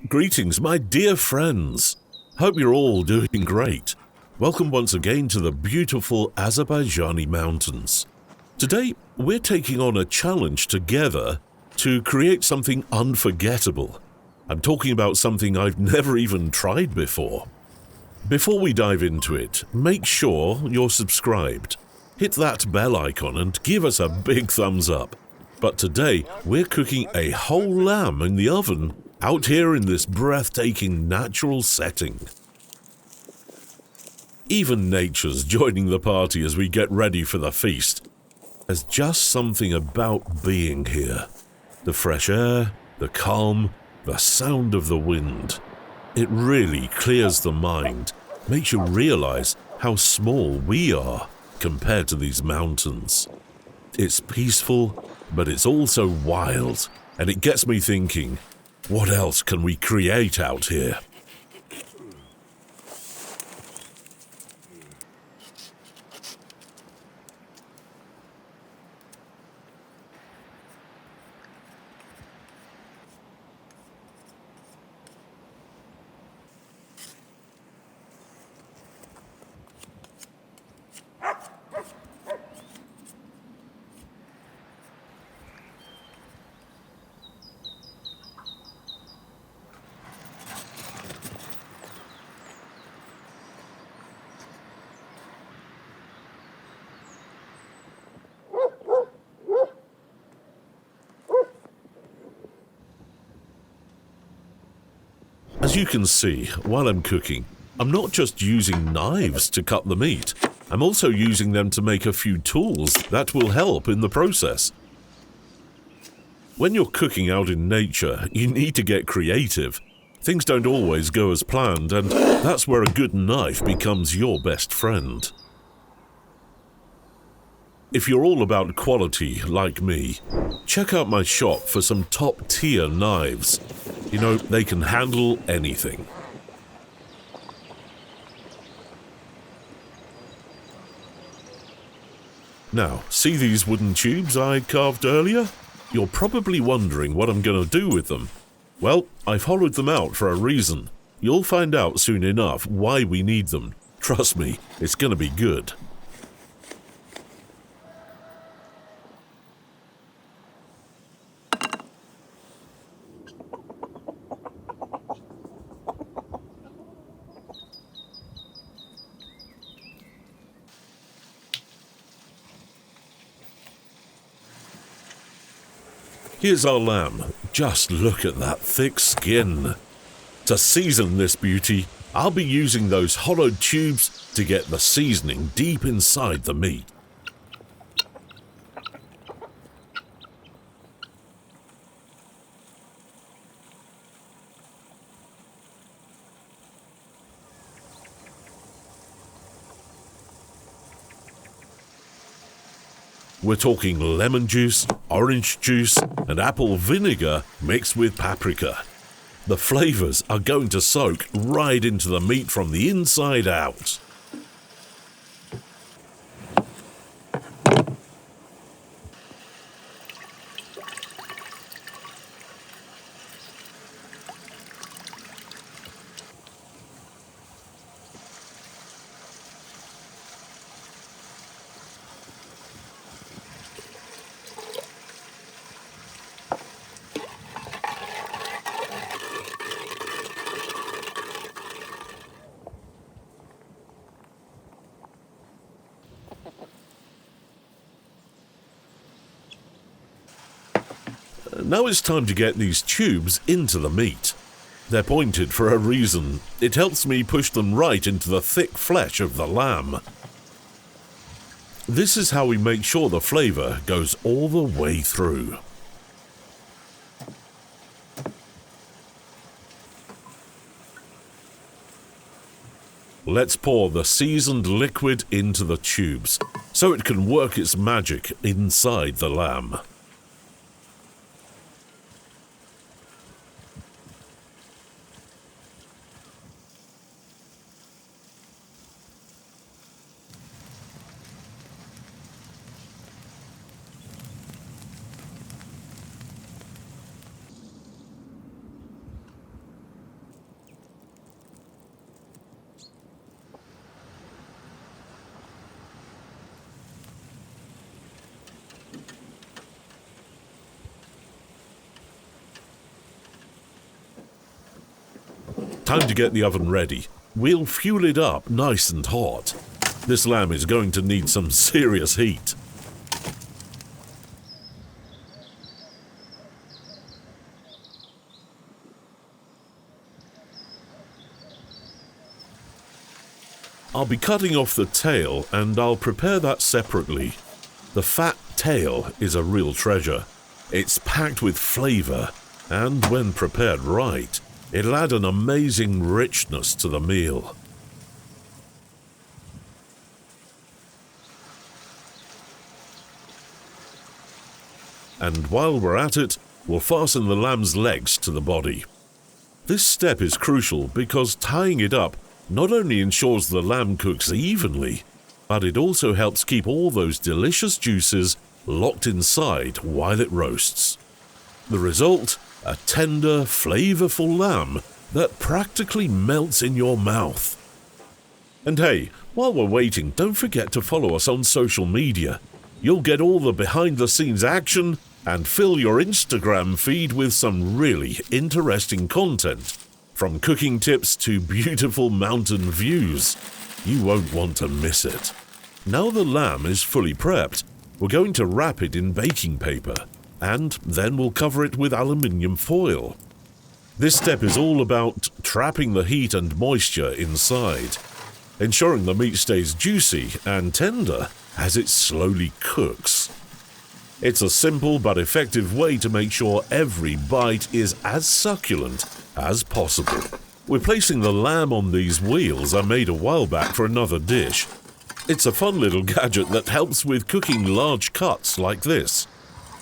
Greetings, my dear friends. Hope you're all doing great. Welcome once again to the beautiful Azerbaijani mountains. Today, we're taking on a challenge together to create something unforgettable. I'm talking about something I've never even tried before. Before we dive into it, make sure you're subscribed. Hit that bell icon and give us a big thumbs up. But today, we're cooking a whole lamb in the oven out here in this breathtaking natural setting. Even nature's joining the party as we get ready for the feast. There's just something about being here. The fresh air, the calm, the sound of the wind. It really clears the mind, makes you realize how small we are compared to these mountains. It's peaceful, but it's also wild, and it gets me thinking, what else can we create out here? As you can see, while I'm cooking, I'm not just using knives to cut the meat. I'm also using them to make a few tools that will help in the process. When you're cooking out in nature, you need to get creative. Things don't always go as planned, and that's where a good knife becomes your best friend. If you're all about quality, like me, check out my shop for some top-tier knives. You know, they can handle anything. Now, see these wooden tubes I carved earlier? You're probably wondering what I'm going to do with them. Well, I've hollowed them out for a reason. You'll find out soon enough why we need them. Trust me, it's going to be good. Here's our lamb. Just look at that thick skin. To season this beauty, I'll be using those hollowed tubes to get the seasoning deep inside the meat. We're talking lemon juice, orange juice, and apple vinegar mixed with paprika. The flavors are going to soak right into the meat from the inside out. Now it's time to get these tubes into the meat. They're pointed for a reason. It helps me push them right into the thick flesh of the lamb. This is how we make sure the flavor goes all the way through. Let's pour the seasoned liquid into the tubes so it can work its magic inside the lamb. Time to get the oven ready. We'll fuel it up nice and hot. This lamb is going to need some serious heat. I'll be cutting off the tail and I'll prepare that separately. The fat tail is a real treasure. It's packed with flavor, and when prepared right, it'll add an amazing richness to the meal. And while we're at it, we'll fasten the lamb's legs to the body. This step is crucial because tying it up not only ensures the lamb cooks evenly, but it also helps keep all those delicious juices locked inside while it roasts. The result? A tender, flavorful lamb that practically melts in your mouth. And hey, while we're waiting, don't forget to follow us on social media. You'll get all the behind-the-scenes action and fill your Instagram feed with some really interesting content. From cooking tips to beautiful mountain views, you won't want to miss it. Now the lamb is fully prepped, we're going to wrap it in baking paper, and then we'll cover it with aluminium foil. This step is all about trapping the heat and moisture inside, ensuring the meat stays juicy and tender as it slowly cooks. It's a simple but effective way to make sure every bite is as succulent as possible. We're placing the lamb on these wheels I made a while back for another dish. It's a fun little gadget that helps with cooking large cuts like this.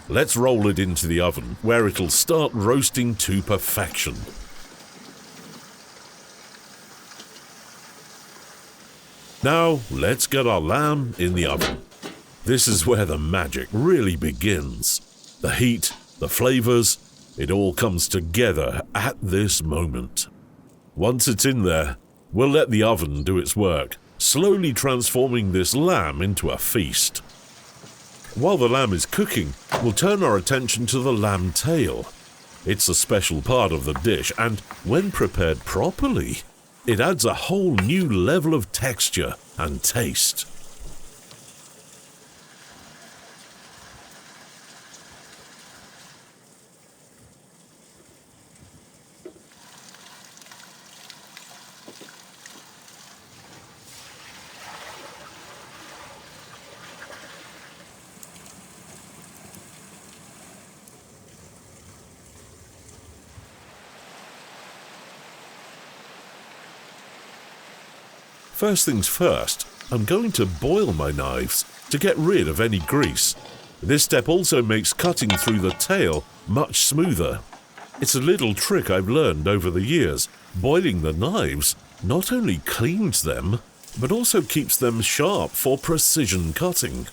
Let's roll it into the oven, where it'll start roasting to perfection. Now, let's get our lamb in the oven. This is where the magic really begins. The heat, the flavors, it all comes together at this moment. Once it's in there, we'll let the oven do its work, slowly transforming this lamb into a feast. While the lamb is cooking, we'll turn our attention to the lamb tail. It's a special part of the dish, and when prepared properly, it adds a whole new level of texture and taste. First things first, I'm going to boil my knives to get rid of any grease. This step also makes cutting through the tail much smoother. It's a little trick I've learned over the years. Boiling the knives not only cleans them, but also keeps them sharp for precision cutting.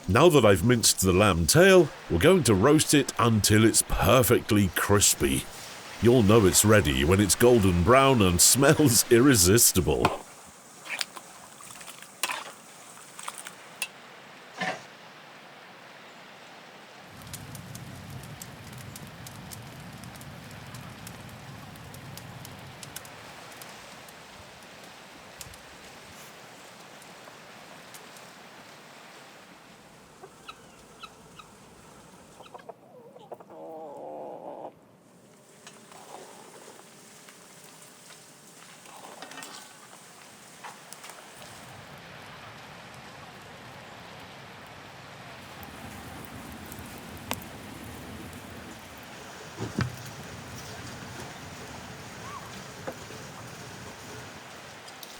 Now that I've minced the lamb tail, we're going to roast it until it's perfectly crispy. You'll know it's ready when it's golden brown and smells irresistible.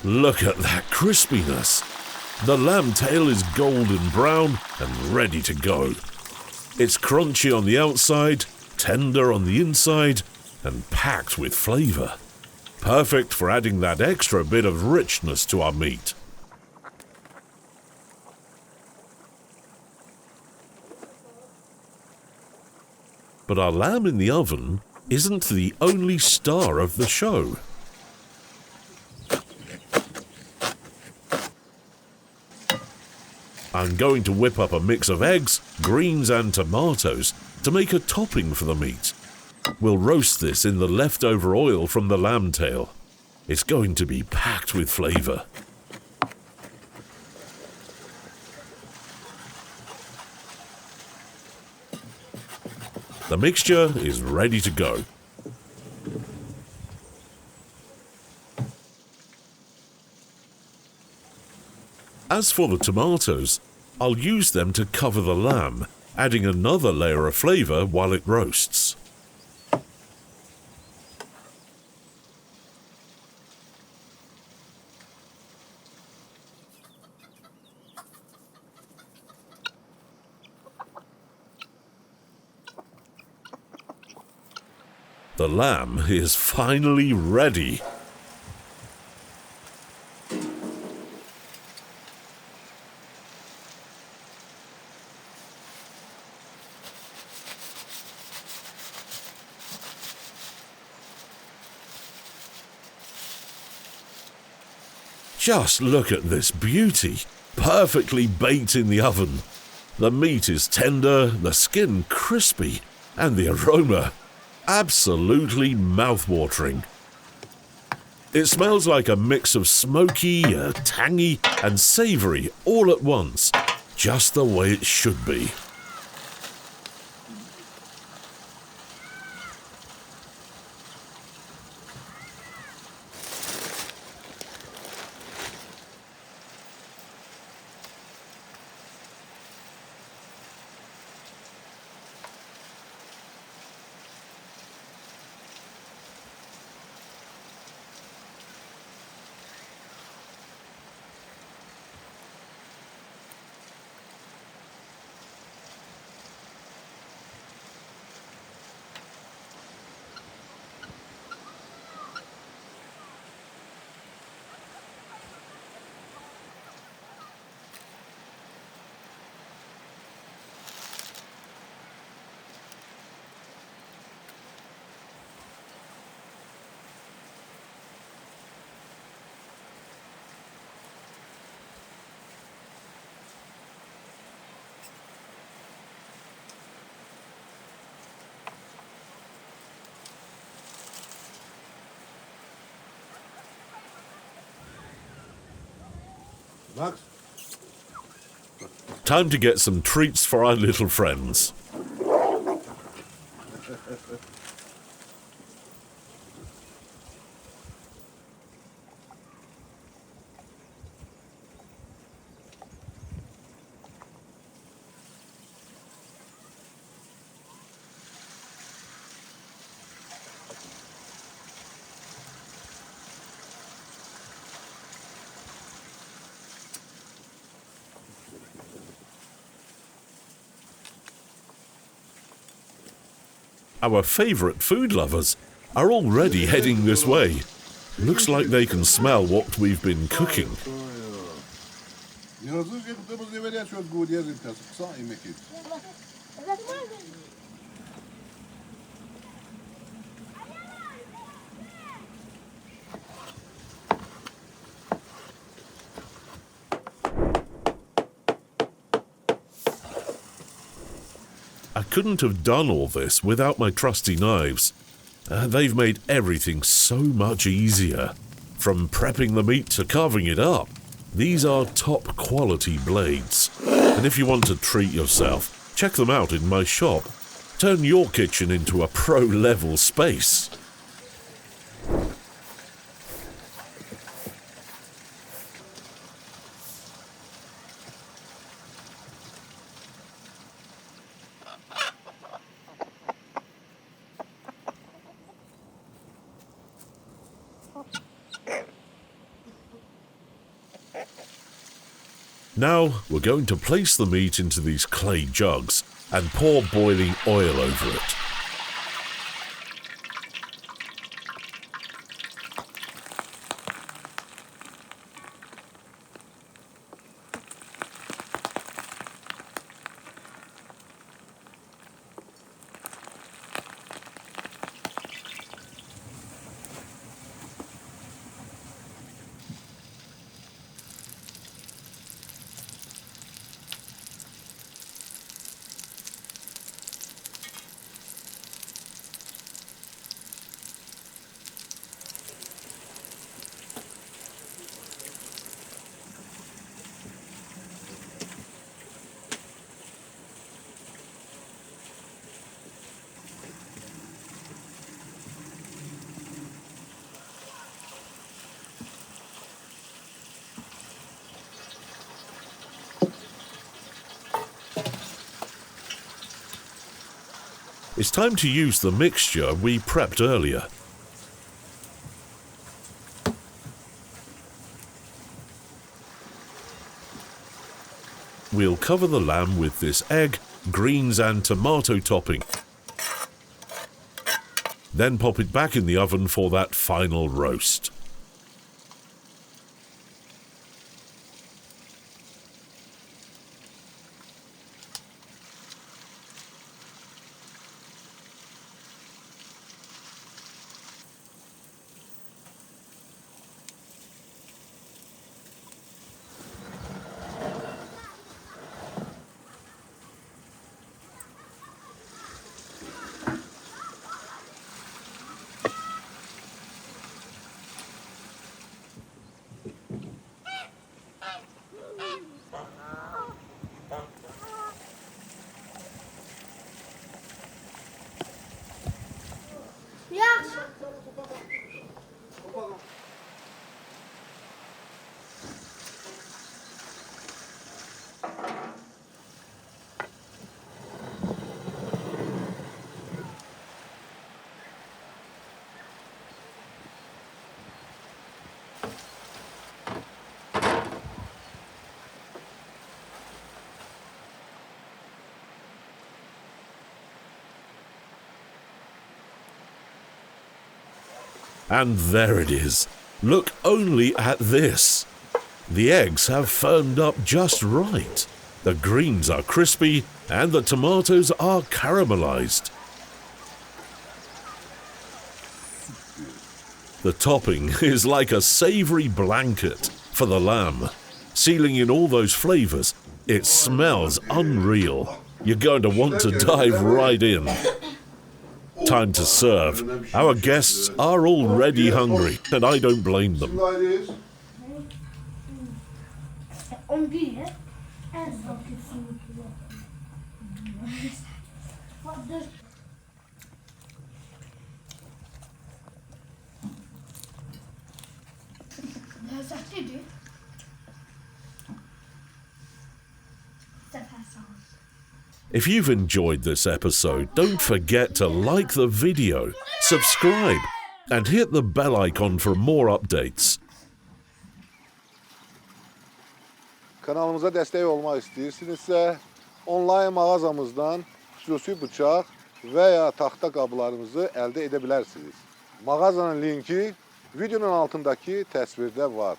Look at that crispiness. The lamb tail is golden brown and ready to go. It's crunchy on the outside, tender on the inside, and packed with flavor. Perfect for adding that extra bit of richness to our meat. But our lamb in the oven isn't the only star of the show. I'm going to whip up a mix of eggs, greens and tomatoes to make a topping for the meat. We'll roast this in the leftover oil from the lamb tail. It's going to be packed with flavour. The mixture is ready to go. As for the tomatoes, I'll use them to cover the lamb, adding another layer of flavour while it roasts. The lamb is finally ready. Just look at this beauty, perfectly baked in the oven. The meat is tender, the skin crispy, and the aroma absolutely mouth-watering. It smells like a mix of smoky, tangy, and savoury all at once, just the way it should be. Max? Time to get some treats for our little friends. Our favourite food lovers are already heading this way. Looks like they can smell what we've been cooking. I couldn't have done all this without my trusty knives. They've made everything so much easier. From prepping the meat to carving it up, these are top quality blades. And if you want to treat yourself, check them out in my shop. Turn your kitchen into a pro-level space. Now we're going to place the meat into these clay jugs and pour boiling oil over it. It's time to use the mixture we prepped earlier. We'll cover the lamb with this egg, greens and tomato topping. Then pop it back in the oven for that final roast. And there it is. Look only at this. The eggs have firmed up just right. The greens are crispy and the tomatoes are caramelized. The topping is like a savory blanket for the lamb, sealing in all those flavors. It smells unreal. You're going to want to dive right in. Time to serve. Our guests are already hungry, and I don't blame them. If you've enjoyed this episode, don't forget to like the video, subscribe, and hit the bell icon for more updates. Kanalımıza destek olmak istəyirsinizsə, online mağazamızdan xüsusi bıçaq və ya taxta qablarımızı əldə edə bilərsiniz. Mağazanın linki videonun altındakı təsvirdə var.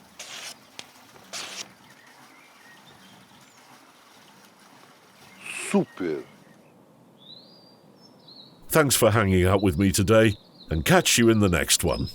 Super. Thanks for hanging out with me today, and catch you in the next one.